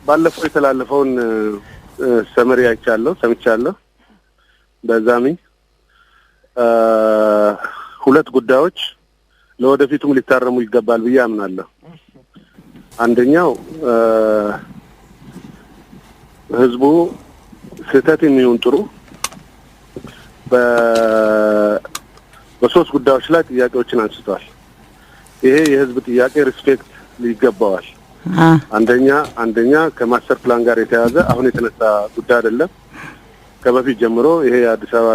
ባለፈው የተላለፈውን ሰመሪ ሰምቻለሁ። በዛሚ ሁለት ጉዳዮች ለወደፊቱም ሊታረሙ ይገባል ብዬ አምናለሁ። አንደኛው ህዝቡ ስህተት የሚሆን ጥሩ በሶስት ጉዳዮች ላይ ጥያቄዎችን አንስቷል። ይሄ የህዝብ ጥያቄ ሪስፔክት ሊገባዋል። አንደኛ ከማስተር ፕላን ጋር የተያዘ አሁን የተነሳ ጉዳይ አይደለም። ከበፊት ጀምሮ ይሄ የአዲስ አበባ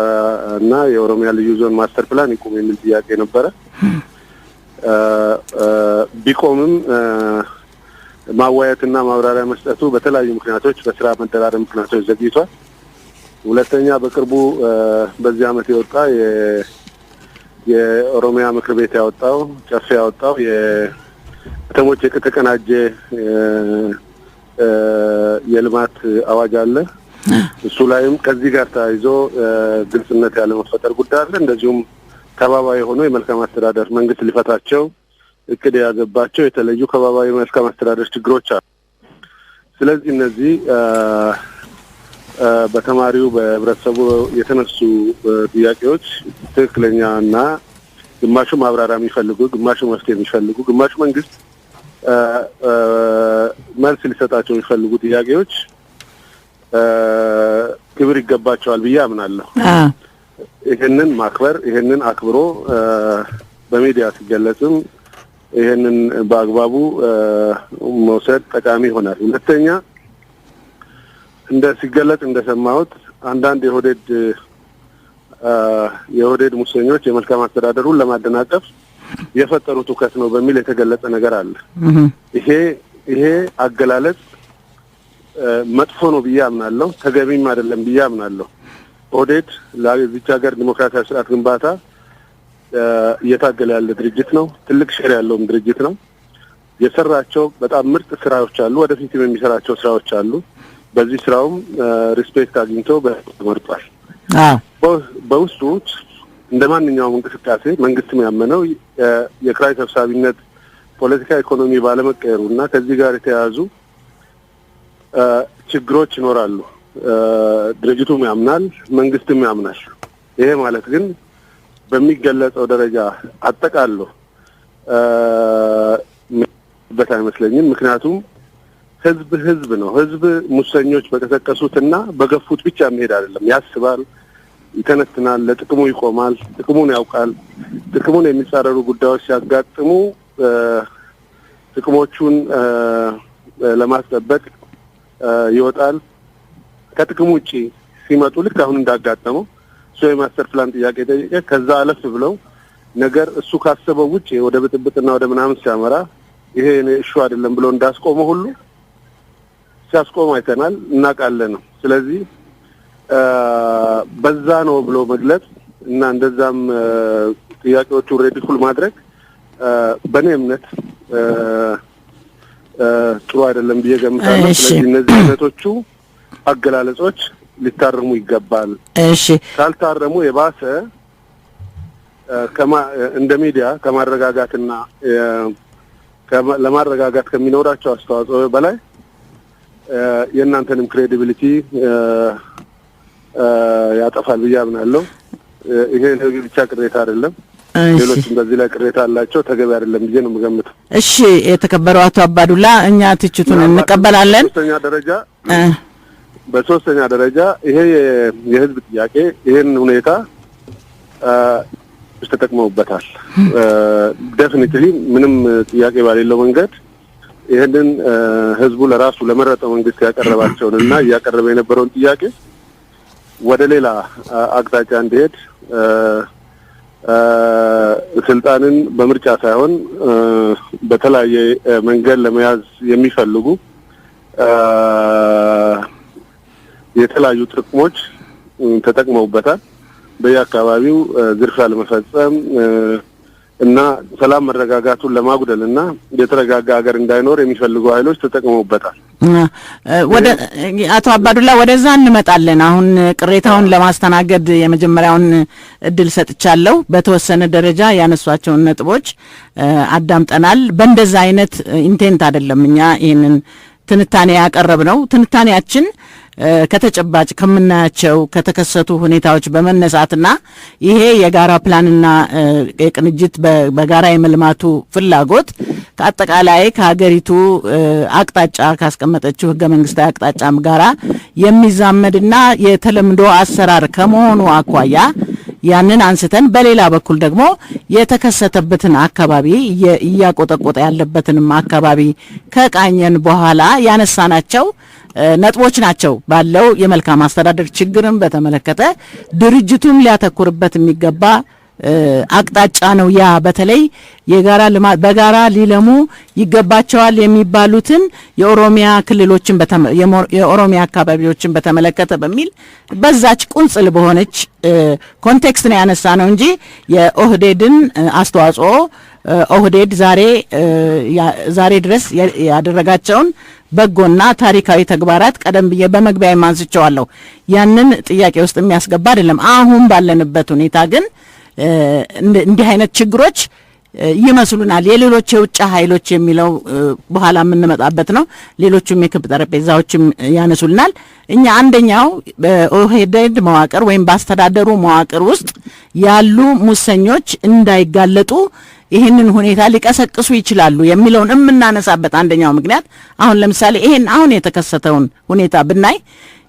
እና የኦሮሚያ ልዩ ዞን ማስተር ፕላን ይቆም የሚል ጥያቄ ነበረ። ቢቆምም ማዋየትና ማብራሪያ መስጠቱ በተለያዩ ምክንያቶች በስራ መደራረብ ምክንያቶች ዘግይቷል። ሁለተኛ በቅርቡ በዚህ አመት የወጣ የኦሮሚያ ምክር ቤት ያወጣው ጨፌ ያወጣው ከተሞች የተቀናጀ የልማት አዋጅ አለ። እሱ ላይም ከዚህ ጋር ተያይዞ ግልጽነት ያለ መፈጠር ጉዳይ አለ። እንደዚሁም ከባባዊ ሆኖ የመልካም አስተዳደር መንግስት ሊፈታቸው እቅድ ያዘባቸው የተለዩ ከባባዊ መልካም አስተዳደር ችግሮች አሉ። ስለዚህ እነዚህ በተማሪው በህብረተሰቡ የተነሱ ጥያቄዎች ትክክለኛና ግማሹ ማብራሪያ የሚፈልጉ ግማሹ መፍትሄ የሚፈልጉ ግማሹ መንግስት መልስ ሊሰጣቸው የሚፈልጉ ጥያቄዎች ክብር ይገባቸዋል ብዬ አምናለሁ። ይሄንን ማክበር ይሄንን አክብሮ በሚዲያ ሲገለጽም ይሄንን በአግባቡ መውሰድ ጠቃሚ ይሆናል። ሁለተኛ ሲገለጽ እንደሰማሁት አንዳንድ የኦህዴድ ሙሰኞች የመልካም አስተዳደሩን ለማደናቀፍ የፈጠሩት ውከት ነው በሚል የተገለጸ ነገር አለ። ይሄ አገላለጽ መጥፎ ነው ብዬ አምናለሁ። ተገቢም አይደለም ብዬ አምናለሁ። ኦህዴድ ለዚች ሀገር ዲሞክራሲያዊ ስርዓት ግንባታ እየታገለ ያለ ድርጅት ነው። ትልቅ ሼር ያለውም ድርጅት ነው። የሰራቸው በጣም ምርጥ ስራዎች አሉ። ወደፊትም የሚሰራቸው ስራዎች አሉ። በዚህ ስራውም ሪስፔክት አግኝቶ ተመርጧል። በውስጡ እንደማንኛውም እንቅስቃሴ መንግስትም ያመነው የክራይ ሰብሳቢነት ፖለቲካ ኢኮኖሚ ባለመቀየሩና ከዚህ ጋር የተያያዙ ችግሮች ይኖራሉ። ድርጅቱም ያምናል፣ መንግስትም ያምናል። ይሄ ማለት ግን በሚገለጸው ደረጃ አጠቃሎ በት አይመስለኝም። ምክንያቱም ህዝብ ነው። ህዝብ ሙሰኞች በተጠቀሱትና በገፉት ብቻ መሄድ አይደለም። ያስባል፣ ይተነትናል፣ ለጥቅሙ ይቆማል፣ ጥቅሙን ያውቃል። ጥቅሙን የሚጻረሩ ጉዳዮች ሲያጋጥሙ ጥቅሞቹን ለማስጠበቅ ይወጣል። ከጥቅሙ ውጪ ሲመጡ ልክ አሁን እንዳጋጠመው የማስተር ፕላን ጥያቄ ጠየቀ። ከዛ አለፍ ብለው ነገር እሱ ካሰበው ውጪ ወደ ብጥብጥና ወደ ምናምን ሲያመራ ይሄ እሺ አይደለም ብሎ እንዳስቆመው ሁሉ ሲያስቆም አይተናል፣ እናውቃለን። ስለዚህ በዛ ነው ብሎ መግለጽ እና እንደዛም ጥያቄዎቹ ሬዲኩል ማድረግ በእኔ እምነት ጥሩ አይደለም ብዬ ገምታለሁ። ስለዚህ እነዚህ አይነቶቹ አገላለጾች ሊታረሙ ይገባል። ካልታረሙ የባሰ እንደ ሚዲያ ከማረጋጋትና ለማረጋጋት ከሚኖራቸው አስተዋጽኦ በላይ የእናንተንም ክሬዲቢሊቲ ያጠፋል ብዬ አምናለሁ። ይሄ ብቻ ቅሬታ አይደለም፣ ሌሎችም በዚህ ላይ ቅሬታ አላቸው። ተገቢ አይደለም ብዬ ነው የምገምተው። እሺ፣ የተከበረው አቶ አባዱላ እኛ ትችቱን እንቀበላለን። በሶስተኛ ደረጃ ይሄ የህዝብ ጥያቄ ይሄን ሁኔታ ተጠቅመውበታል። ዴፊኒትሊ ምንም ጥያቄ ባሌለው መንገድ ይሄንን ህዝቡ ለራሱ ለመረጠው መንግስት ያቀረባቸውንና እያቀረበ የነበረውን ጥያቄ ወደ ሌላ አቅጣጫ እንዲሄድ ስልጣንን በምርጫ ሳይሆን በተለያየ መንገድ ለመያዝ የሚፈልጉ የተለያዩ ጥቅሞች ተጠቅመውበታል። በየአካባቢው ዝርፊያ ለመፈጸም እና ሰላም መረጋጋቱን ለማጉደልና የተረጋጋ ሀገር እንዳይኖር የሚፈልጉ ኃይሎች ተጠቅመውበታል። ወደ አቶ አባዱላ ወደዛ እንመጣለን። አሁን ቅሬታውን ለማስተናገድ የመጀመሪያውን እድል ሰጥቻለሁ። በተወሰነ ደረጃ ያነሷቸውን ነጥቦች አዳምጠናል። በእንደዛ አይነት ኢንቴንት አይደለም እኛ ይሄንን ትንታኔ ያቀረብነው። ትንታኔያችን ከተጨባጭ ከምናያቸው ከተከሰቱ ሁኔታዎች በመነሳትና ይሄ የጋራ ፕላንና የቅንጅት በጋራ የመልማቱ ፍላጎት ከአጠቃላይ ከሀገሪቱ አቅጣጫ ካስቀመጠችው ህገ መንግስታዊ አቅጣጫም ጋራ የሚዛመድና የተለምዶ አሰራር ከመሆኑ አኳያ ያንን አንስተን በሌላ በኩል ደግሞ የተከሰተበትን አካባቢ እያቆጠቆጠ ያለበትንም አካባቢ ከቃኘን በኋላ ያነሳናቸው ነጥቦች ናቸው። ባለው የመልካም አስተዳደር ችግርን በተመለከተ ድርጅቱም ሊያተኩርበት የሚገባ አቅጣጫ ነው። ያ በተለይ የጋራ ልማት በጋራ ሊለሙ ይገባቸዋል የሚባሉትን የኦሮሚያ ክልሎችን የኦሮሚያ አካባቢዎችን በተመለከተ በሚል በዛች ቁንጽል በሆነች ኮንቴክስት ነው ያነሳ ነው እንጂ የኦህዴድን አስተዋጽኦ ኦህዴድ ዛሬ ድረስ ያደረጋቸውን በጎና ታሪካዊ ተግባራት ቀደም ብዬ በመግቢያ ማንስቻለሁ። ያንን ጥያቄ ውስጥ የሚያስገባ አይደለም። አሁን ባለንበት ሁኔታ ግን እንዲህ አይነት ችግሮች ይመስሉናል። የሌሎች የውጭ ኃይሎች የሚለው በኋላ የምንመጣበት ነው። ሌሎቹም የክብ ጠረጴዛዎችም ያነሱልናል። እኛ አንደኛው በኦህዴድ መዋቅር ወይም በአስተዳደሩ መዋቅር ውስጥ ያሉ ሙሰኞች እንዳይጋለጡ ይህንን ሁኔታ ሊቀሰቅሱ ይችላሉ የሚለውን የምናነሳበት አንደኛው ምክንያት አሁን ለምሳሌ ይሄን አሁን የተከሰተውን ሁኔታ ብናይ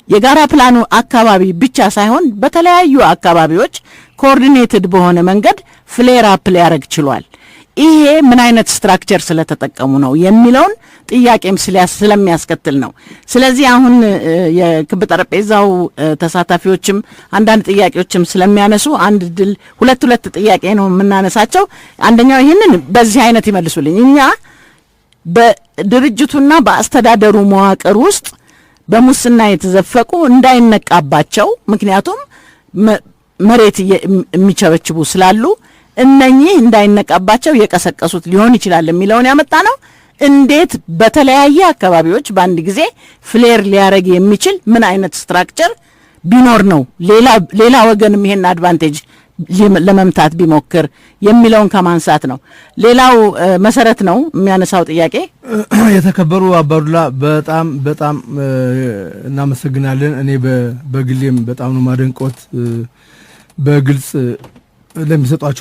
የጋራ ፕላኑ አካባቢ ብቻ ሳይሆን በተለያዩ አካባቢዎች ኮኦርዲኔትድ በሆነ መንገድ ፍሌር አፕ ሊያደርግ ችሏል። ይሄ ምን አይነት ስትራክቸር ስለተጠቀሙ ነው የሚለውን ጥያቄም ስለሚያስከትል ነው። ስለዚህ አሁን የክብ ጠረጴዛው ተሳታፊዎችም አንዳንድ ጥያቄዎችም ስለሚያነሱ ሁለት ጥያቄ ነው የምናነሳቸው። አንደኛው ይህንን በዚህ አይነት ይመልሱልኝ። እኛ በድርጅቱና በአስተዳደሩ መዋቅር ውስጥ በሙስና የተዘፈቁ እንዳይነቃባቸው፣ ምክንያቱም መሬት የሚቸበችቡ ስላሉ እነኚህ እንዳይነቃባቸው የቀሰቀሱት ሊሆን ይችላል የሚለውን ያመጣ ነው። እንዴት በተለያየ አካባቢዎች በአንድ ጊዜ ፍሌር ሊያረግ የሚችል ምን አይነት ስትራክቸር ቢኖር ነው ሌላ ወገንም ይሄን አድቫንቴጅ ለመምታት ቢሞክር የሚለውን ከማንሳት ነው። ሌላው መሰረት ነው የሚያነሳው ጥያቄ። የተከበሩ አባዱላ በጣም እናመሰግናለን። እኔ በግሌም በጣም ነው ማደንቆት።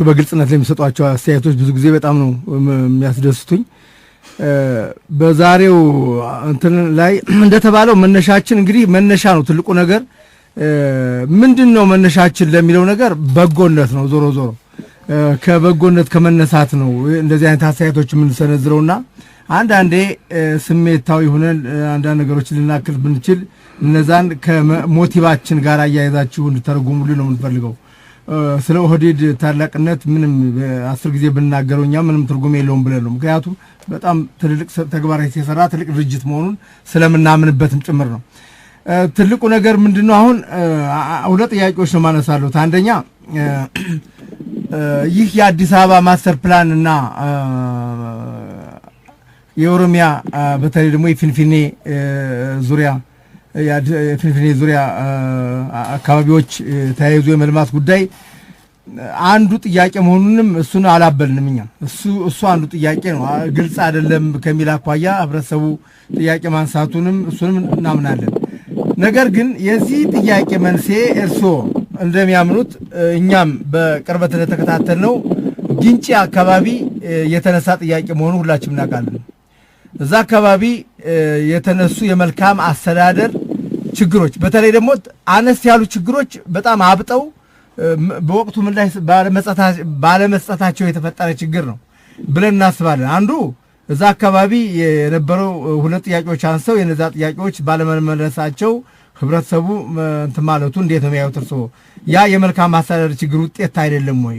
በግልጽነት ለሚሰጧቸው አስተያየቶች ብዙ ጊዜ በጣም ነው የሚያስደስቱኝ። በዛሬው እንትን ላይ እንደተባለው መነሻችን እንግዲህ መነሻ ነው ትልቁ ነገር። ምንድነው መነሻችን ለሚለው ነገር በጎነት ነው። ዞሮ ከበጎነት ከመነሳት ነው እንደዚህ አይነት አስተያየቶች የምንሰነዝረውና አንዳንዴ ስሜታዊ ሆነን አንዳንድ ነገሮችን ልናክል ብንችል እነዛን ከሞቲቫችን ጋር አያይዛችሁ እንድተረጉሙልን ነው የምንፈልገው። ስለ ኦህዴድ ታላቅነት ምንም 10 ጊዜ ብናገረው እኛ ምንም ትርጉም የለውም ብለን ነው። ምክንያቱም በጣም ትልቅ ተግባራት የሰራ ትልቅ ድርጅት መሆኑን ስለምናምንበትም ጭምር ነው። ትልቁ ነገር ምንድነው? አሁን ሁለት ጥያቄዎች ነው ማነሳለሁት። አንደኛ ይህ የአዲስ አበባ ማስተር ፕላን እና የኦሮሚያ በተለይ ደግሞ የፊንፊኔ ዙሪያ አካባቢዎች ተያይዞ የመልማት ጉዳይ አንዱ ጥያቄ መሆኑንም እሱን አላበልንም። እኛ እሱ አንዱ ጥያቄ ነው፣ ግልጽ አይደለም ከሚል አኳያ ህብረተሰቡ ጥያቄ ማንሳቱንም እሱንም እናምናለን። ነገር ግን የዚህ ጥያቄ መንስኤ እርስዎ እንደሚያምኑት እኛም በቅርበት እንደተከታተልነው ግንጪ አካባቢ የተነሳ ጥያቄ መሆኑ ሁላችንም እናውቃለን። እዛ አካባቢ የተነሱ የመልካም አስተዳደር ችግሮች፣ በተለይ ደግሞ አነስ ያሉ ችግሮች በጣም አብጠው በወቅቱ ምላሽ ባለመስጠታቸው የተፈጠረ ችግር ነው ብለን እናስባለን። አንዱ እዛ አካባቢ የነበረው ሁለት ጥያቄዎች አንስተው የነዛ ጥያቄዎች ባለመመለሳቸው ህብረተሰቡ እንትን ማለቱ እንዴት ነው የሚያዩት እርስዎ? ያ የመልካም አስተዳደር ችግር ውጤት አይደለም ወይ?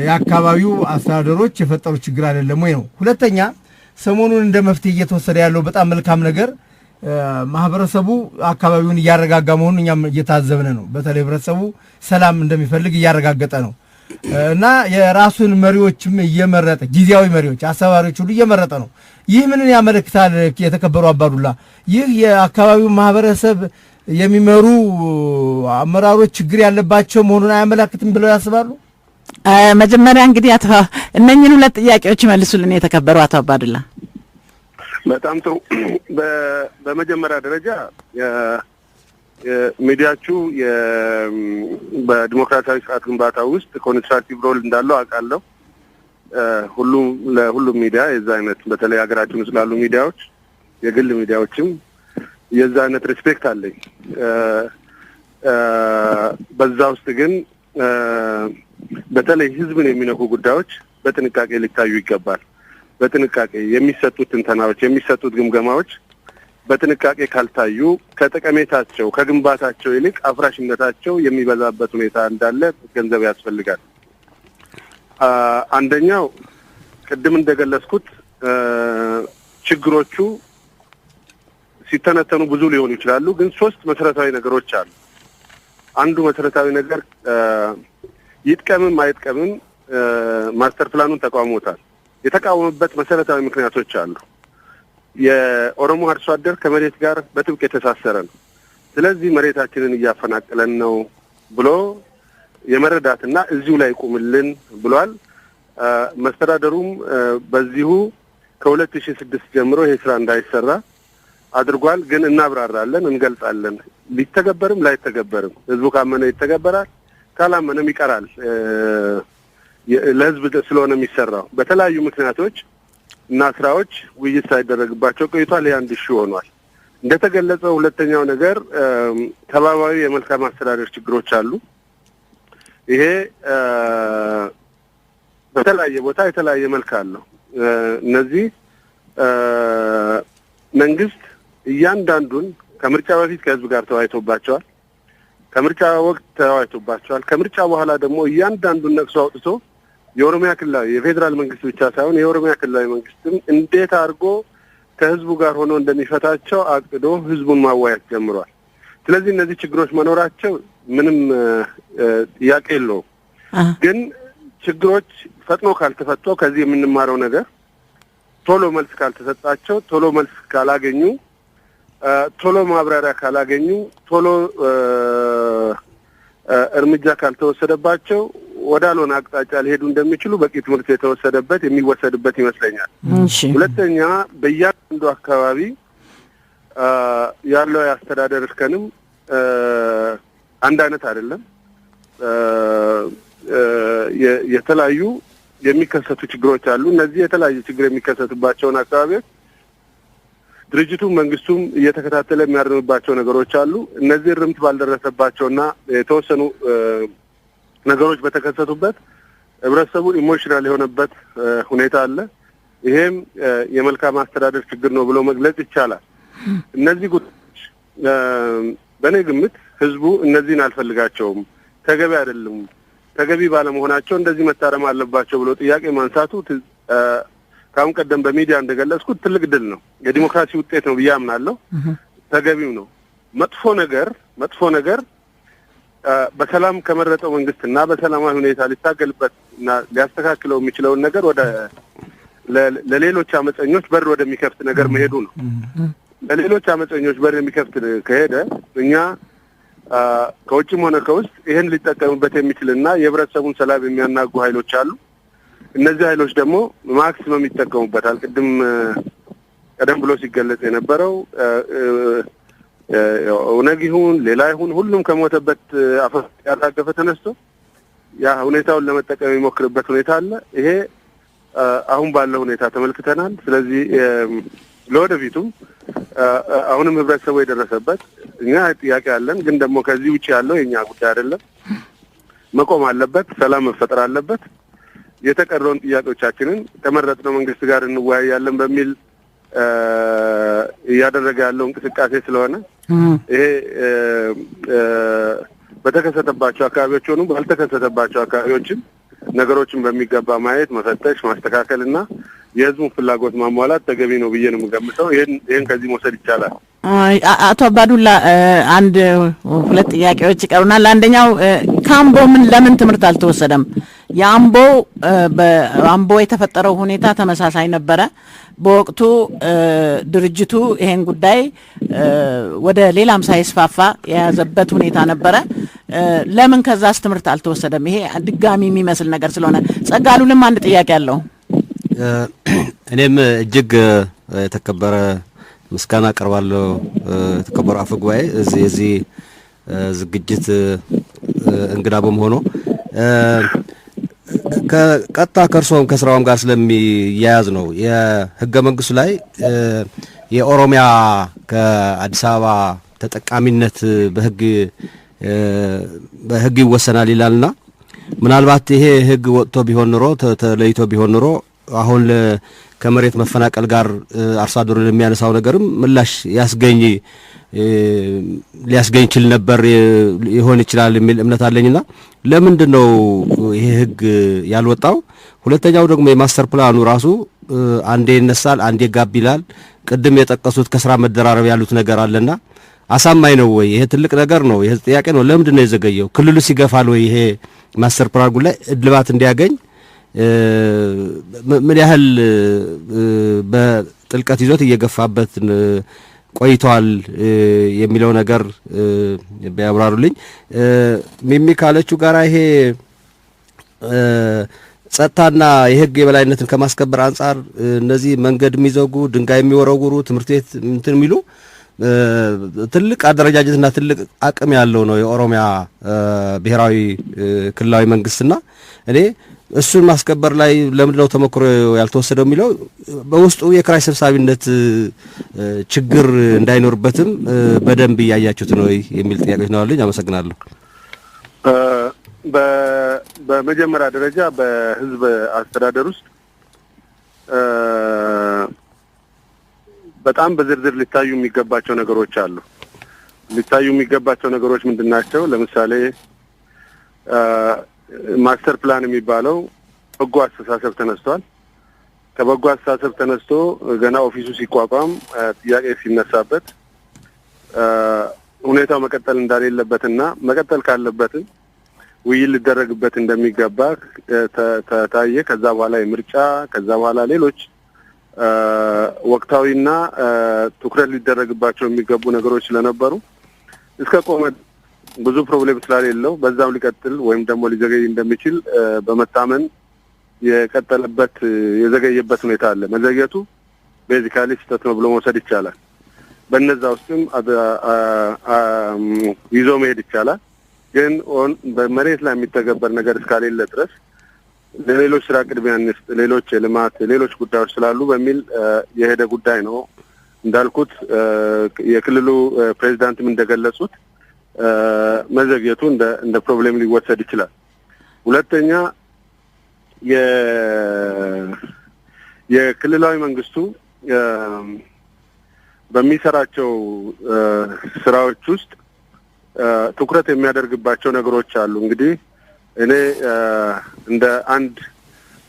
የአካባቢው አስተዳደሮች የፈጠሩ ችግር አይደለም ወይ ነው። ሁለተኛ ሰሞኑን እንደ መፍትሄ እየተወሰደ ያለው በጣም መልካም ነገር ማህበረሰቡ አካባቢውን እያረጋጋ መሆኑን እኛም እየታዘብን ነው። በተለይ ህብረተሰቡ ሰላም እንደሚፈልግ እያረጋገጠ ነው እና የራሱን መሪዎችም እየመረጠ ጊዜያዊ መሪዎች አስተባባሪዎች ሁሉ እየመረጠ ነው። ይህ ምንን ያመለክታል? የተከበሩ አባዱላ፣ ይህ የአካባቢው ማህበረሰብ የሚመሩ አመራሮች ችግር ያለባቸው መሆኑን አያመለክትም ብለው ያስባሉ? መጀመሪያ እንግዲህ እነኝህን ሁለት ጥያቄዎች መልሱልን የተከበሩ አቶ አባዱላ። በጣም ጥሩ። በመጀመሪያ ደረጃ ሚዲያችሁ በዲሞክራሲያዊ ስርዓት ግንባታ ውስጥ ኮንስትራክቲቭ ሮል እንዳለው አውቃለሁ። ለሁሉም ሚዲያ የዛ አይነት በተለይ ሀገራችን ውስጥ ላሉ ሚዲያዎች የግል ሚዲያዎችም የዛ አይነት ሪስፔክት አለኝ። በዛ ውስጥ ግን በተለይ ህዝብን የሚነኩ ጉዳዮች በጥንቃቄ ሊታዩ ይገባል። በጥንቃቄ የሚሰጡት ትንተናዎች፣ የሚሰጡት ግምገማዎች በጥንቃቄ ካልታዩ ከጠቀሜታቸው ከግንባታቸው ይልቅ አፍራሽነታቸው የሚበዛበት ሁኔታ እንዳለ ገንዘብ ያስፈልጋል። አንደኛው ቅድም እንደገለጽኩት ችግሮቹ ሲተነተኑ ብዙ ሊሆኑ ይችላሉ፣ ግን 3 መሰረታዊ ነገሮች አሉ። አንዱ መሰረታዊ ነገር ይጥቀምም አይጥቀምም ማስተር ፕላኑን ተቃውሞታል። የተቃወመበት መሰረታዊ ምክንያቶች አሉ። የኦሮሞ አርሶ አደር ከመሬት ጋር በጥብቅ የተሳሰረ ነው። ስለዚህ መሬታችንን እያፈናቀለን ነው ብሎ የመረዳትና እዚሁ ላይ ቁምልን ብሏል። መስተዳደሩም በዚሁ ከ2006 ጀምሮ ይሄ ስራ እንዳይሰራ አድርጓል። ግን እናብራራለን፣ እንገልጻለን። ሊተገበርም ላይተገበርም ህዝቡ ካመነ ይተገበራል፣ ካላመነም ይቀራል። ለህዝብ ስለሆነ የሚሰራው በተለያዩ ምክንያቶች እና ስራዎች ውይይት ሳይደረግባቸው ቆይቷል። ያ አንድ ሺህ ሆኗል። እንደተገለጸው ሁለተኛው ነገር ከባቢያዊ የመልካም አስተዳደር ችግሮች አሉ። ይሄ በተለያየ ቦታ የተለያየ መልክ አለው። እነዚህ መንግስት እያንዳንዱን ከምርጫ በፊት ከህዝብ ጋር ተወያይቶባቸዋል። ከምርጫ ወቅት ተወያይቶባቸዋል። ከምርጫ በኋላ ደግሞ እያንዳንዱን ነቅሶ አውጥቶ የኦሮሚያ ክልላዊ የፌዴራል መንግስት ብቻ ሳይሆን የኦሮሚያ ክልላዊ መንግስትም እንዴት አድርጎ ከህዝቡ ጋር ሆኖ እንደሚፈታቸው አቅዶ ህዝቡን ማዋያት ጀምሯል። ስለዚህ እነዚህ ችግሮች መኖራቸው ምንም ጥያቄ የለውም። ግን ችግሮች ፈጥኖ ካልተፈቶ ከዚህ የምንማረው ነገር ቶሎ መልስ ካልተሰጣቸው፣ ቶሎ መልስ ካላገኙ፣ ቶሎ ማብራሪያ ካላገኙ፣ ቶሎ እርምጃ ካልተወሰደባቸው ወዳልሆነ አቅጣጫ ሊሄዱ እንደሚችሉ በቂ ትምህርት የተወሰደበት የሚወሰድበት ይመስለኛል። ሁለተኛ በእያንዳንዱ አካባቢ ያለው የአስተዳደር እርከንም አንድ አይነት አይደለም። የተለያዩ የሚከሰቱ ችግሮች አሉ። እነዚህ የተለያዩ ችግር የሚከሰቱባቸውን አካባቢዎች ድርጅቱም መንግስቱም እየተከታተለ የሚያርምባቸው ነገሮች አሉ። እነዚህ እርምት ባልደረሰባቸውና የተወሰኑ ነገሮች በተከሰቱበት ህብረተሰቡ ኢሞሽናል የሆነበት ሁኔታ አለ። ይሄም የመልካም አስተዳደር ችግር ነው ብሎ መግለጽ ይቻላል። እነዚህ ጉዳዮች በእኔ ግምት ህዝቡ እነዚህን አልፈልጋቸውም፣ ተገቢ አይደሉም፣ ተገቢ ባለመሆናቸው እንደዚህ መታረም አለባቸው ብሎ ጥያቄ ማንሳቱ ከአሁን ቀደም በሚዲያ እንደገለጽኩት ትልቅ ድል ነው፣ የዲሞክራሲ ውጤት ነው ብዬ አምናለሁ። ተገቢው ነው። መጥፎ ነገር በሰላም ከመረጠው መንግስትና በሰላማዊ ሁኔታ ሊታገልበት እና ሊያስተካክለው የሚችለውን ነገር ወደ ለሌሎች አመፀኞች በር ወደሚከፍት ነገር መሄዱ ነው። ለሌሎች አመፀኞች በር የሚከፍት ከሄደ እኛ ከውጭም ሆነ ከውስጥ ይሄን ሊጠቀሙበት የሚችልና የህብረተሰቡን ሰላም የሚያናጉ ኃይሎች አሉ። እነዚህ ኃይሎች ደግሞ ማክሲመም ይጠቀሙበታል። ቀደም ብሎ ሲገለጽ የነበረው ኦነግ ይሁን ሌላ ይሁን ሁሉም ከሞተበት አፈር ያራገፈ ተነስቶ ያ ሁኔታውን ለመጠቀም የሚሞክርበት ሁኔታ አለ። ይሄ አሁን ባለው ሁኔታ ተመልክተናል። ስለዚህ ለወደፊቱም አሁንም ህብረተሰቡ የደረሰበት እኛ ጥያቄ አለን፣ ግን ደግሞ ከዚህ ውጪ ያለው የኛ ጉዳይ አይደለም። መቆም አለበት፣ ሰላም መፈጠር አለበት። የተቀረውን ጥያቄዎቻችንን ከመረጥነው መንግስት ጋር እንወያያለን በሚል እያደረገ ያለው እንቅስቃሴ ስለሆነ ይሄ በተከሰተባቸው አካባቢዎች ሆኑ ባልተከሰተባቸው አካባቢዎችም ነገሮችን በሚገባ ማየት፣ መፈተሽ፣ ማስተካከልና የህዝቡን ፍላጎት ማሟላት ተገቢ ነው ብዬ ነው የምገምተው። ይሄን ከዚህ መውሰድ ይቻላል። አቶ አባዱላ አንድ ሁለት ጥያቄዎች ይቀሩናል። አንደኛው ከአምቦ ለምን ትምህርት አልተወሰደም? በአምቦ የተፈጠረው ሁኔታ ተመሳሳይ ነበረ። በወቅቱ ድርጅቱ ይሄን ጉዳይ ወደ ሌላም ሳይስፋፋ የያዘበት ሁኔታ ነበረ። ለምን ከዛስ ትምህርት አልተወሰደም? ይሄ ድጋሚ የሚመስል ነገር ስለሆነ ጸጋሉንም አንድ ጥያቄ አለው። እኔም እጅግ የተከበረ ምስጋና አቀርባለሁ። የተከበረ አፈ ጉባኤ እዚህ ዝግጅት እንግዳ በመሆኑ ከቀጥታ ከርሶም ከስራውም ጋር ስለሚያያዝ ነው። የህገ መንግስቱ ላይ የኦሮሚያ ከአዲስ አበባ ተጠቃሚነት በህግ ይወሰናል ይላልና ምናልባት ይሄ ህግ ወጥቶ ቢሆን ኖሮ ተለይቶ ቢሆን ኖሮ አሁን ከመሬት መፈናቀል ጋር አርሶ አደሩ የሚያነሳው ነገርም ምላሽ ሊያስገኝ ይችል ነበር ይሆን ይችላል የሚል እምነት አለኝና ለምንድን ነው ይሄ ህግ ያልወጣው? ሁለተኛው ደግሞ የማስተር ፕላኑ ራሱ አንዴ ይነሳል አንዴ ጋብ ይላል። ቅድም የጠቀሱት ከስራ መደራረብ ያሉት ነገር አለና አሳማኝ ነው ወይ? ይሄ ትልቅ ነገር ነው። ይሄ ጥያቄ ነው። ለምንድን ነው የዘገየው? ክልሉ ሲገፋል ወይ? ይሄ ማስተር ፕላኑ ላይ እድልባት እንዲያገኝ ምን ያህል በጥልቀት ይዞት እየገፋበት ቆይቷል የሚለው ነገር ቢያብራሩልኝ። ሚሚ ካለችው ጋር ይሄ ጸጥታና የህግ የበላይነትን ከማስከበር አንጻር እነዚህ መንገድ የሚዘጉ ድንጋይ የሚወረውሩ ትምህርት ቤት እንትን የሚሉ ትልቅ አደረጃጀትና ትልቅ አቅም ያለው ነው የኦሮሚያ ብሔራዊ ክልላዊ መንግስትና እኔ እሱን ማስከበር ላይ ለምንድነው ተሞክሮ ያልተወሰደው የሚለው በውስጡ የክራይ ሰብሳቢነት ችግር እንዳይኖርበትም በደንብ ያያችሁት ነው የሚል ጥያቄዎች ነው አለኝ። አመሰግናለሁ። በመጀመሪያ ደረጃ በህዝብ አስተዳደር ውስጥ በጣም በዝርዝር ሊታዩ የሚገባቸው ነገሮች አሉ። ሊታዩ የሚገባቸው ነገሮች ምንድናቸው? ለምሳሌ ማስተር ፕላን የሚባለው በጎ አስተሳሰብ ተነስቷል። ከበጎ አስተሳሰብ ተነስቶ ገና ኦፊሱ ሲቋቋም ጥያቄ ሲነሳበት ሁኔታው መቀጠል እንዳሌለበትና መቀጠል ካለበት ውይይት ሊደረግበት እንደሚገባ ታየ። ከዛ በኋላ የምርጫ ከዛ በኋላ ሌሎች ወቅታዊና ትኩረት ሊደረግባቸው የሚገቡ ነገሮች ስለነበሩ እስከ ቆመ ብዙ ፕሮብሌም ስላሌለው በዛው ሊቀጥል ወይም ደግሞ ሊዘገይ እንደሚችል በመታመን የቀጠለበት የዘገየበት ሁኔታ አለ። መዘግየቱ ቤዚካሊ ስህተት ነው ብሎ መውሰድ ይቻላል። በእነዛ ውስጥም ይዞ መሄድ ይቻላል። ግን በመሬት ላይ የሚተገበር ነገር እስካሌለ ድረስ ለሌሎች ስራ ቅድሚያ እንስጥ፣ ሌሎች የልማት ሌሎች ጉዳዮች ስላሉ በሚል የሄደ ጉዳይ ነው። እንዳልኩት የክልሉ ፕሬዝዳንትም እንደገለጹት መዘግየቱ እንደ ፕሮብሌም ሊወሰድ ይችላል። ሁለተኛ የክልላዊ መንግስቱ በሚሰራቸው ስራዎች ውስጥ ትኩረት የሚያደርግባቸው ነገሮች አሉ። እንግዲህ እኔ እንደ አንድ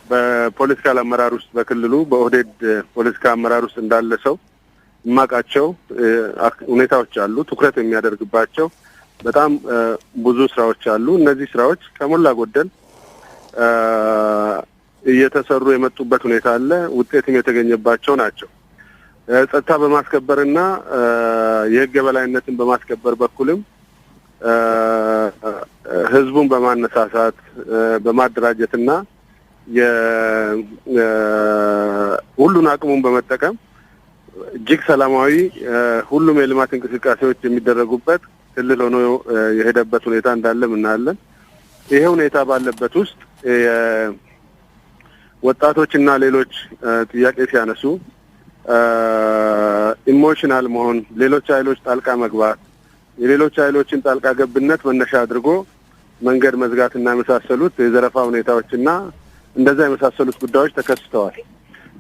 በፖለቲካል አመራር ውስጥ በክልሉ በኦህዴድ ፖለቲካ አመራር ውስጥ እንዳለ ሰው የማውቃቸው ሁኔታዎች አሉ። ትኩረት የሚያደርግባቸው በጣም ብዙ ስራዎች አሉ። እነዚህ ስራዎች ከሞላ ጎደል እየተሰሩ የመጡበት ሁኔታ አለ። ውጤትም የተገኘባቸው ናቸው። ጸጥታ በማስከበርና የህግ የበላይነትን በማስከበር በኩልም ህዝቡን በማነሳሳት በማደራጀትና ሁሉን አቅሙን በመጠቀም እጅግ ሰላማዊ ሁሉም የልማት እንቅስቃሴዎች የሚደረጉበት ክልል ሆኖ የሄደበት ሁኔታ እንዳለ ምናለን። ይሄ ሁኔታ ባለበት ውስጥ ወጣቶችና ሌሎች ጥያቄ ሲያነሱ ኢሞሽናል መሆን፣ ሌሎች ኃይሎች ጣልቃ መግባት፣ የሌሎች ኃይሎችን ጣልቃ ገብነት መነሻ አድርጎ መንገድ መዝጋትና የመሳሰሉት የዘረፋ ሁኔታዎችና እንደዛ የመሳሰሉት ጉዳዮች ተከስተዋል።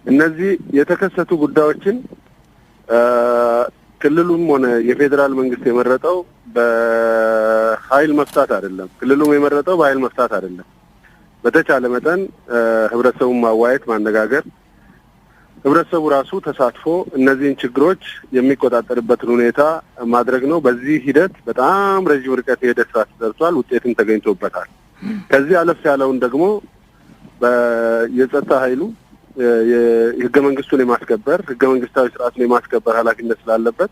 እነዚህ የተከሰቱ ጉዳዮችን ክልሉም ሆነ የፌዴራል መንግስት የመረጠው በኃይል መፍታት አይደለም። ክልሉም የመረጠው በኃይል መፍታት አይደለም። በተቻለ መጠን ህብረተሰቡን ማዋየት፣ ማነጋገር፣ ህብረተሰቡ ራሱ ተሳትፎ እነዚህን ችግሮች የሚቆጣጠርበትን ሁኔታ ማድረግ ነው። በዚህ ሂደት በጣም ረጅም ርቀት የሄደ ስራ ተሰርቷል። ውጤትም ተገኝቶበታል። ከዚህ አለፍ ያለውን ደግሞ የጸጥታ ኃይሉ የህገ መንግስቱን የማስከበር ህገ መንግስታዊ ስርዓቱን የማስከበር ኃላፊነት ስላለበት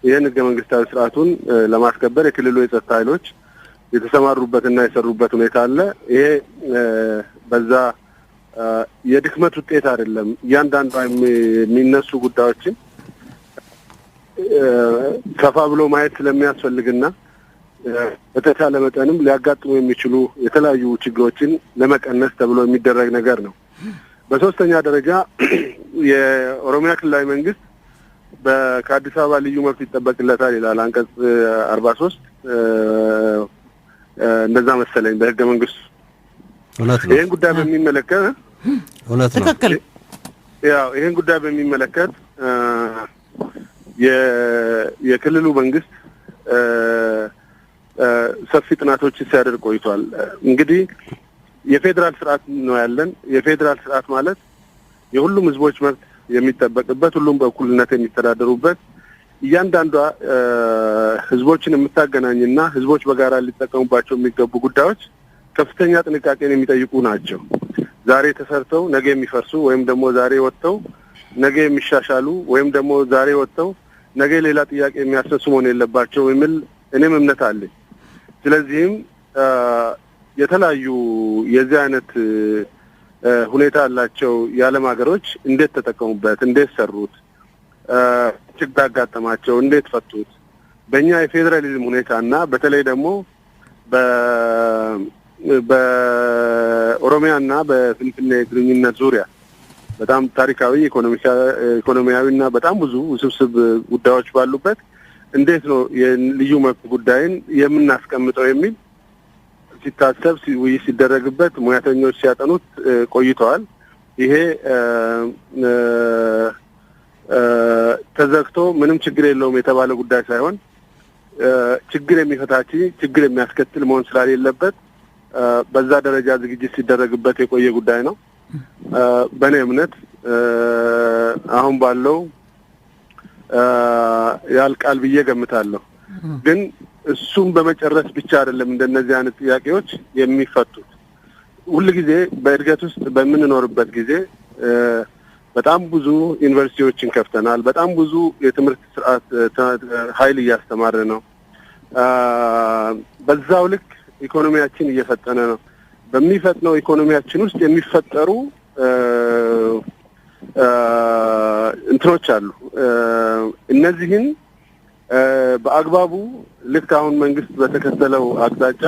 ይህን ህገ መንግስታዊ ስርዓቱን ለማስከበር የክልሉ የጸጥታ ኃይሎች የተሰማሩበትና የሰሩበት ሁኔታ አለ። ይሄ በዛ የድክመት ውጤት አይደለም። እያንዳንዱ የሚነሱ ጉዳዮችን ከፋ ብሎ ማየት ስለሚያስፈልግና በተቻለ መጠንም ሊያጋጥሙ የሚችሉ የተለያዩ ችግሮችን ለመቀነስ ተብሎ የሚደረግ ነገር ነው። በሶስተኛ ደረጃ የኦሮሚያ ክልላዊ መንግስት ከአዲስ አበባ ልዩ መብት ይጠበቅለታል ይላል አንቀጽ 43 እንደዛ መሰለኝ በህገ መንግስቱ። ይሄን ጉዳይ በሚመለከት ትክክል ያው ይሄን ጉዳይ በሚመለከት የክልሉ መንግስት ሰፊ ጥናቶች ሲያደርግ ቆይቷል። እንግዲህ የፌዴራል ስርዓት ነው ያለን። የፌዴራል ስርዓት ማለት የሁሉም ህዝቦች መብት የሚጠበቅበት፣ ሁሉም በእኩልነት የሚተዳደሩበት፣ እያንዳንዷ ህዝቦችን የምታገናኝና ህዝቦች በጋራ ሊጠቀሙባቸው የሚገቡ ጉዳዮች ከፍተኛ ጥንቃቄን የሚጠይቁ ናቸው። ዛሬ ተሰርተው ነገ የሚፈርሱ ወይም ደግሞ ዛሬ ወጥተው ነገ የሚሻሻሉ ወይም ደግሞ ዛሬ ወጥተው ነገ ሌላ ጥያቄ የሚያስነሱ መሆን የለባቸው የሚል እኔም እምነት አለኝ። ስለዚህም የተለያዩ የዚህ አይነት ሁኔታ ያላቸው የዓለም ሀገሮች እንዴት ተጠቀሙበት፣ እንዴት ሰሩት፣ ችግር አጋጠማቸው፣ እንዴት ፈቱት፣ በእኛ የፌዴራሊዝም ሁኔታና በተለይ ደግሞ በኦሮሚያና በፍንፍኔ ግንኙነት ዙሪያ በጣም ታሪካዊ ኢኮኖሚያዊና በጣም ብዙ ውስብስብ ጉዳዮች ባሉበት እንዴት ነው የልዩ መብት ጉዳይን የምናስቀምጠው የሚል ሲታሰብ ውይይት ሲደረግበት ሙያተኞች ሲያጠኑት ቆይተዋል። ይሄ ተዘግቶ ምንም ችግር የለውም የተባለ ጉዳይ ሳይሆን ችግር የሚፈታች ችግር የሚያስከትል መሆን ስላሌለበት በዛ ደረጃ ዝግጅት ሲደረግበት የቆየ ጉዳይ ነው። በእኔ እምነት አሁን ባለው ያልቃል ብዬ ገምታለሁ። ግን እሱም በመጨረስ ብቻ አይደለም እንደነዚህ አይነት ጥያቄዎች የሚፈቱት። ሁልጊዜ በእድገት ውስጥ በምንኖርበት ጊዜ በጣም ብዙ ዩኒቨርሲቲዎችን ከፍተናል። በጣም ብዙ የትምህርት ስርዓት ኃይል እያስተማረ ነው። በዛው ልክ ኢኮኖሚያችን እየፈጠነ ነው። በሚፈጥነው ኢኮኖሚያችን ውስጥ የሚፈጠሩ እንትኖች አሉ። እነዚህን በአግባቡ ልክ አሁን መንግስት በተከተለው አቅጣጫ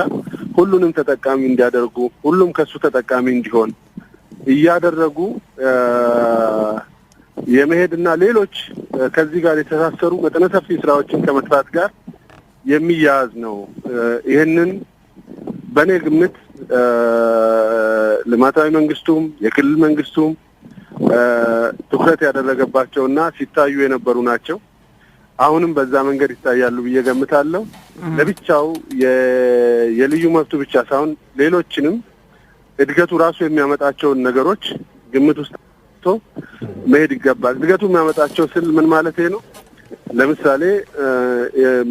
ሁሉንም ተጠቃሚ እንዲያደርጉ፣ ሁሉም ከሱ ተጠቃሚ እንዲሆን እያደረጉ የመሄድና ሌሎች ከዚህ ጋር የተሳሰሩ መጠነ ሰፊ ስራዎችን ከመስራት ጋር የሚያያዝ ነው። ይህንን በእኔ ግምት ልማታዊ መንግስቱም የክልል መንግስቱም ትኩረት ያደረገባቸውና ሲታዩ የነበሩ ናቸው። አሁንም በዛ መንገድ ይታያሉ ብዬ ገምታለሁ። ለብቻው የልዩ መብቱ ብቻ ሳይሆን ሌሎችንም እድገቱ ራሱ የሚያመጣቸውን ነገሮች ግምት ውስጥ መሄድ ይገባል። እድገቱ የሚያመጣቸው ስል ምን ማለት ነው? ለምሳሌ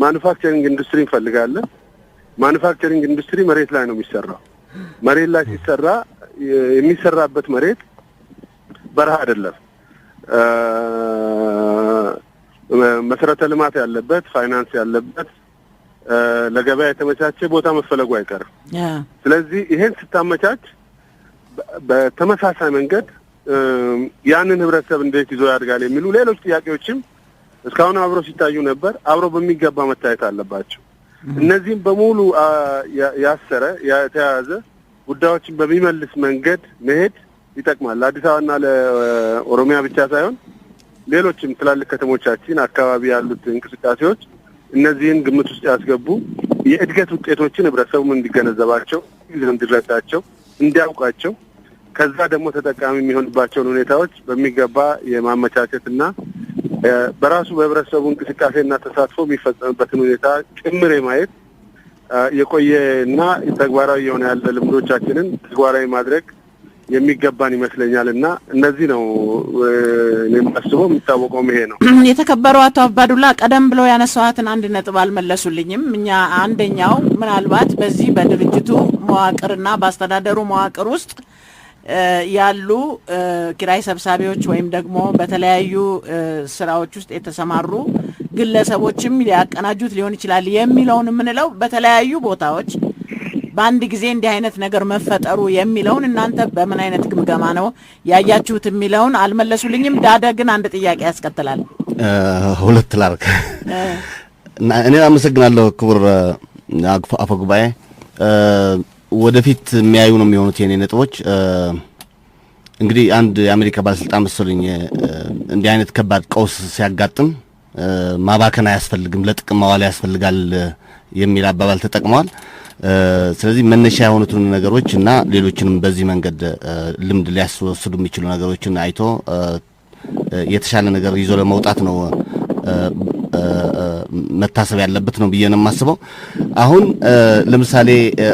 ማኑፋክቸሪንግ ኢንዱስትሪ እንፈልጋለን። ማኑፋክቸሪንግ ኢንዱስትሪ መሬት ላይ ነው የሚሰራው። መሬት ላይ ሲሰራ የሚሰራበት መሬት በረሃ አይደለም። መሰረተ ልማት ያለበት፣ ፋይናንስ ያለበት፣ ለገበያ የተመቻቸ ቦታ መፈለጉ አይቀርም። ስለዚህ ይሄን ስታመቻች በተመሳሳይ መንገድ ያንን ህብረተሰብ እንዴት ይዞ ያድጋል የሚሉ ሌሎች ጥያቄዎችም እስካሁን አብረው ሲታዩ ነበር። አብረው በሚገባ መታየት አለባቸው። እነዚህም በሙሉ ያሰረ የተያያዘ ጉዳዮችን በሚመልስ መንገድ መሄድ ይጠቅማል። ለአዲስ አበባና ለኦሮሚያ ብቻ ሳይሆን ሌሎችም ትላልቅ ከተሞቻችን አካባቢ ያሉት እንቅስቃሴዎች እነዚህን ግምት ውስጥ ያስገቡ የእድገት ውጤቶችን ህብረተሰቡም እንዲገነዘባቸው፣ እንዲረዳቸው፣ እንዲያውቃቸው ከዛ ደግሞ ተጠቃሚ የሚሆንባቸውን ሁኔታዎች በሚገባ የማመቻቸትና በራሱ በህብረተሰቡ እንቅስቃሴና ተሳትፎ የሚፈጸምበትን ሁኔታ ጭምር የማየት የቆየና ተግባራዊ የሆነ ያለ ልምዶቻችንን ተግባራዊ ማድረግ የሚገባን ይመስለኛልና እነዚህ ነው የሚመስለው። የሚታወቀው ይሄ ነው። የተከበሩ አቶ አባዱላ ቀደም ብለው ያነሳዋትን አንድ ነጥብ አልመለሱልኝም። እኛ አንደኛው ምናልባት በዚህ በድርጅቱ መዋቅርና በአስተዳደሩ መዋቅር ውስጥ ያሉ ኪራይ ሰብሳቢዎች ወይም ደግሞ በተለያዩ ስራዎች ውስጥ የተሰማሩ ግለሰቦችም ሊያቀናጁት ሊሆን ይችላል የሚለውን የምንለው በተለያዩ ቦታዎች በአንድ ጊዜ እንዲህ አይነት ነገር መፈጠሩ የሚለውን እናንተ በምን አይነት ግምገማ ነው ያያችሁት የሚለውን አልመለሱልኝም። ዳደ ግን አንድ ጥያቄ ያስከትላል። ሁለት ላርክ እኔ አመሰግናለሁ ክቡር አፈ ጉባኤ። ወደፊት የሚያዩ ነው የሚሆኑት የኔ ነጥቦች። እንግዲህ አንድ የአሜሪካ ባለስልጣን መሰለኝ እንዲህ አይነት ከባድ ቀውስ ሲያጋጥም ማባከን አያስፈልግም ለጥቅም ማዋል ያስፈልጋል የሚል አባባል ተጠቅመዋል። ስለዚህ መነሻ የሆኑትን ነገሮች እና ሌሎችንም በዚህ መንገድ ልምድ ሊያስወስዱ የሚችሉ ነገሮችን አይቶ የተሻለ ነገር ይዞ ለመውጣት ነው መታሰብ ያለበት ነው ብዬ ነው የማስበው። አሁን ለምሳሌ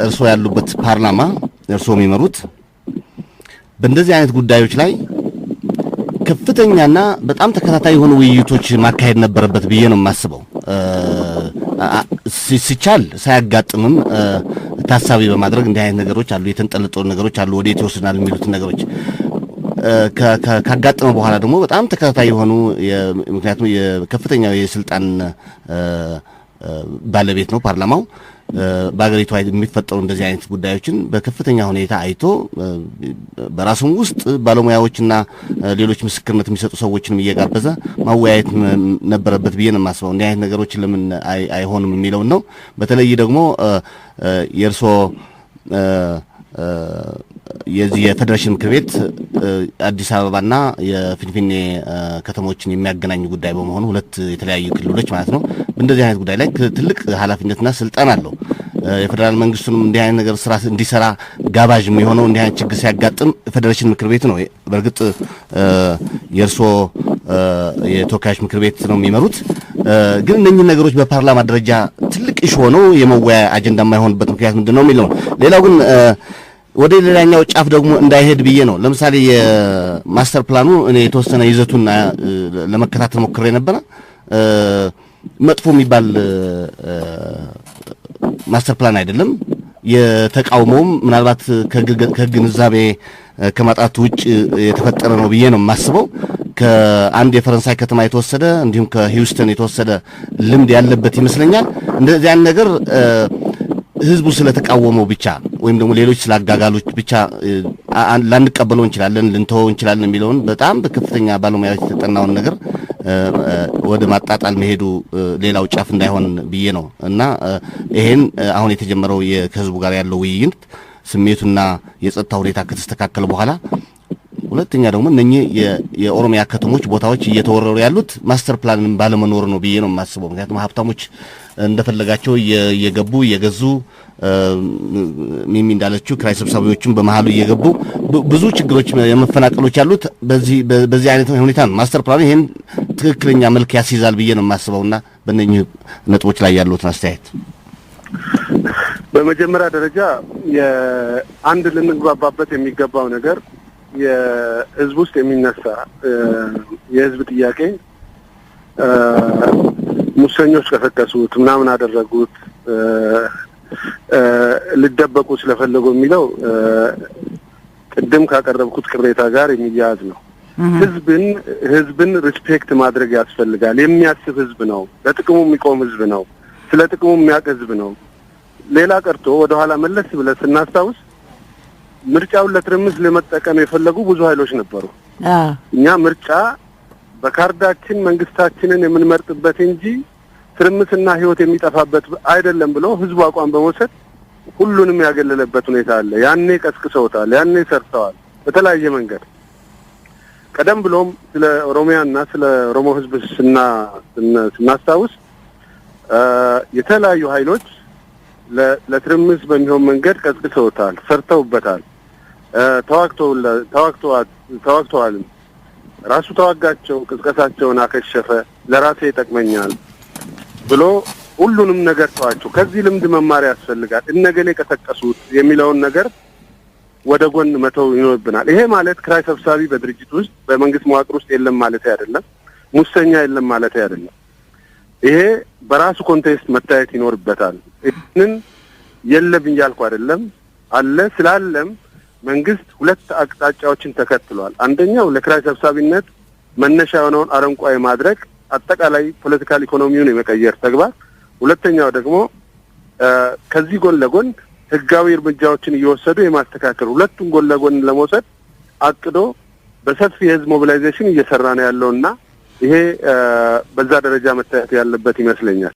እርሶ ያሉበት ፓርላማ እርሶ የሚመሩት በእንደዚህ አይነት ጉዳዮች ላይ ከፍተኛና በጣም ተከታታይ የሆኑ ውይይቶች ማካሄድ ነበረበት ብዬ ነው የማስበው። ሲቻል ሳያጋጥምም ታሳቢ በማድረግ እንዲህ አይነት ነገሮች አሉ፣ የተንጠለጠሉ ነገሮች አሉ፣ ወዴት ይወስናል የሚሉት ነገሮች ካጋጠመ በኋላ ደግሞ በጣም ተከታታይ የሆኑ ምክንያቱም የከፍተኛው የስልጣን ባለቤት ነው ፓርላማው። በአገሪቱ የሚፈጠሩ እንደዚህ አይነት ጉዳዮችን በከፍተኛ ሁኔታ አይቶ በራሱም ውስጥ ባለሙያዎችና ሌሎች ምስክርነት የሚሰጡ ሰዎችንም እየጋበዘ ማወያየት ነበረበት ብዬ ነው የማስበው። እንዲህ አይነት ነገሮች ለምን አይሆንም የሚለው ነው። በተለይ ደግሞ የእርሶ የዚህ የፌደሬሽን ምክር ቤት አዲስ አበባና የፊንፊኔ ከተሞችን የሚያገናኝ ጉዳይ በመሆኑ ሁለት የተለያዩ ክልሎች ማለት ነው። በእንደዚህ አይነት ጉዳይ ላይ ትልቅ ኃላፊነትና ስልጣን አለው። የፌደራል መንግስቱንም እንዲህ አይነት ነገር ስራ እንዲሰራ ጋባዥ የሚሆነው እንዲህ አይነት ችግር ሲያጋጥም ፌደሬሽን ምክር ቤት ነው። በእርግጥ የእርሶ የተወካዮች ምክር ቤት ነው የሚመሩት። ግን እነኚህ ነገሮች በፓርላማ ደረጃ ትልቅ ኢሹ ሆነው የመወያያ አጀንዳ የማይሆንበት ምክንያት ምንድነው የሚለው። ሌላው ግን ወደ ሌላኛው ጫፍ ደግሞ እንዳይሄድ ብዬ ነው። ለምሳሌ የማስተር ፕላኑ እኔ የተወሰነ ይዘቱን ለመከታተል ሞክሬ ነበር። መጥፎ የሚባል ማስተር ፕላን አይደለም። የተቃውሞም ምናልባት ከግንዛቤ ከማጣት ውጭ የተፈጠረ ነው ብዬ ነው የማስበው። ከአንድ የፈረንሳይ ከተማ የተወሰደ እንዲሁም ከሂውስተን የተወሰደ ልምድ ያለበት ይመስለኛል። እንደዚህ አይነት ነገር ህዝቡ ስለተቃወመው ብቻ ወይም ደግሞ ሌሎች ስላጋጋሉት ብቻ ላንቀበለው እንችላለን ልንተወው እንችላለን የሚለውን በጣም በከፍተኛ ባለሙያዎች የተጠናውን ነገር ወደ ማጣጣል መሄዱ ሌላው ጫፍ እንዳይሆን ብዬ ነው እና ይሄን አሁን የተጀመረው ከህዝቡ ጋር ያለው ውይይት ስሜቱና የጸጥታ ሁኔታ ከተስተካከለ በኋላ ሁለተኛ ደግሞ እነኚህ የኦሮሚያ ከተሞች ቦታዎች እየተወረሩ ያሉት ማስተር ፕላንን ባለመኖር ነው ብዬ ነው የማስበው። ምክንያቱም ሀብታሞች እንደፈለጋቸው እየገቡ እየገዙ ሚሚ እንዳለችው ክራይ ሰብሳቢዎችም በመሃሉ እየገቡ ብዙ ችግሮች የመፈናቀሎች ያሉት በዚህ አይነት ሁኔታ ነው። ማስተር ፕላን ይሄን ትክክለኛ መልክ ያስይዛል ብዬ ነው የማስበውና በእነኚህ ነጥቦች ላይ ያሉትን አስተያየት በመጀመሪያ ደረጃ የአንድ ልንግባባበት የሚገባው ነገር የህዝብ ውስጥ የሚነሳ የህዝብ ጥያቄ ሙሰኞች ከፈቀሱት ምናምን አደረጉት ልደበቁ ስለፈለጉ የሚለው ቅድም ካቀረብኩት ቅሬታ ጋር የሚያያዝ ነው። ህዝብን ሪስፔክት ማድረግ ያስፈልጋል። የሚያስብ ህዝብ ነው። ለጥቅሙ የሚቆም ህዝብ ነው። ስለ ጥቅሙ የሚያውቅ ህዝብ ነው። ሌላ ቀርቶ ወደኋላ መለስ ብለን ስናስታውስ ምርጫውን ለትርምስ ለመጠቀም የፈለጉ ብዙ ኃይሎች ነበሩ። እኛ ምርጫ በካርዳችን መንግስታችንን የምንመርጥበት እንጂ ትርምስና ህይወት የሚጠፋበት አይደለም ብሎ ህዝቡ አቋም በመውሰድ ሁሉንም ያገለለበት ሁኔታ አለ። ያኔ ቀስቅሰውታል፣ ያኔ ሰርተዋል በተለያየ መንገድ። ቀደም ብሎም ስለ ኦሮሚያና ስለ ኦሮሞ ህዝብ ስናስታውስ የተለያዩ ኃይሎች ለትርምስ በሚሆን መንገድ ቀስቅሰውታል፣ ሰርተውበታል፣ ተዋግተዋል። ራሱ ተዋጋቸው፣ ቅስቀሳቸውን አከሸፈ፣ ለራሴ ይጠቅመኛል ብሎ ሁሉንም ነገር ተዋቸው። ከዚህ ልምድ መማር ያስፈልጋል። እነገሌ ቀሰቀሱት የሚለውን ነገር ወደ ጎን መተው ይኖርብናል። ይሄ ማለት ክራይ ሰብሳቢ በድርጅት ውስጥ በመንግስት መዋቅር ውስጥ የለም ማለት አይደለም። ሙሰኛ የለም ማለት አይደለም። ይሄ በራሱ ኮንቴክስት መታየት ይኖርበታል። ይህንን የለም እያልኩ አይደለም፣ አለ። ስላለም መንግስት ሁለት አቅጣጫዎችን ተከትሏል። አንደኛው ለክራይ ሰብሳቢነት መነሻ የሆነውን አረንቋ ማድረግ አጠቃላይ ፖለቲካል ኢኮኖሚውን የመቀየር ተግባር፣ ሁለተኛው ደግሞ ከዚህ ጎን ለጎን ህጋዊ እርምጃዎችን እየወሰዱ የማስተካከል ሁለቱን ጎን ለጎን ለመውሰድ አቅዶ በሰፊ የህዝብ ሞቢላይዜሽን እየሰራ ነው ያለውና ይሄ በዛ ደረጃ መታየት ያለበት ይመስለኛል።